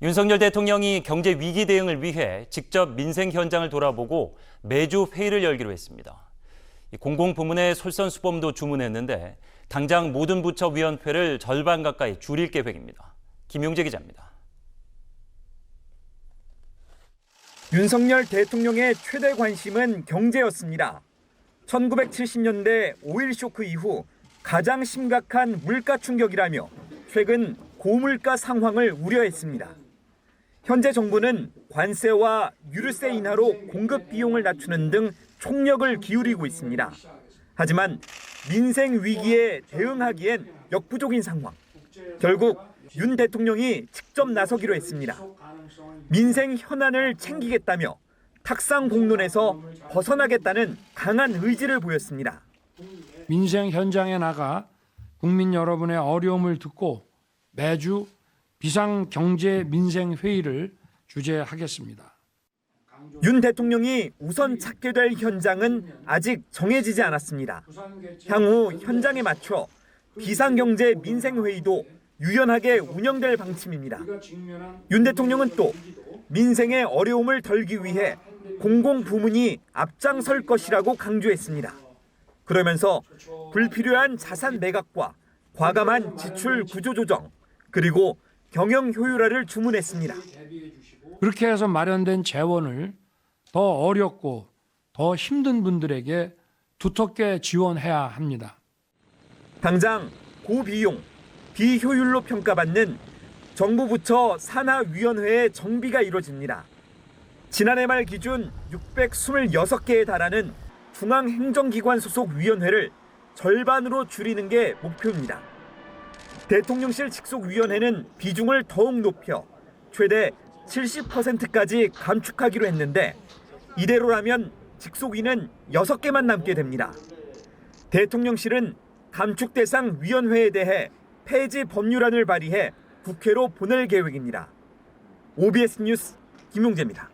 윤석열 대통령이 경제 위기 대응을 위해 직접 민생 현장을 돌아보고 매주 회의를 열기로 했습니다. 공공부문의 솔선수범도 주문했는데 당장 모든 부처 위원회를 절반 가까이 줄일 계획입니다. 김용재 기자입니다. 윤석열 대통령의 최대 관심은 경제였습니다. 1970년대 5.1 쇼크 이후 가장 심각한 물가 충격이라며 최근 고물가 상황을 우려했습니다. 현재 정부는 관세와 유류세 인하로 공급 비용을 낮추는 등 총력을 기울이고 있습니다. 하지만 민생 위기에 대응하기엔 역부족인 상황. 결국 윤 대통령이 직접 나서기로 했습니다. 민생 현안을 챙기겠다며 탁상 공론에서 벗어나겠다는 강한 의지를 보였습니다. 민생 현장에 나가 국민 여러분의 어려움을 듣고 매주 비상경제민생회의를 주재하겠습니다. 윤 대통령이 우선 찾게 될 현장은 아직 정해지지 않았습니다. 향후 현장에 맞춰 비상경제민생회의도 유연하게 운영될 방침입니다. 윤 대통령은 또 민생의 어려움을 덜기 위해 공공부문이 앞장설 것이라고 강조했습니다. 그러면서 불필요한 자산 매각과 과감한 지출 구조조정, 그리고 경영 효율화를 주문했습니다. 그렇게 해서 마련된 재원을 더 어렵고 더 힘든 분들에게 두텁게 지원해야 합니다. 당장 고비용, 비효율로 평가받는 정부 부처 산하위원회의 정비가 이뤄집니다. 지난해 말 기준 626개에 달하는 중앙행정기관 소속 위원회를 절반으로 줄이는 게 목표입니다. 대통령실 직속위원회는 비중을 더욱 높여 최대 70%까지 감축하기로 했는데 이대로라면 직속위는 6개만 남게 됩니다. 대통령실은 감축 대상 위원회에 대해 폐지 법률안을 발의해 국회로 보낼 계획입니다. OBS 뉴스 김용재입니다.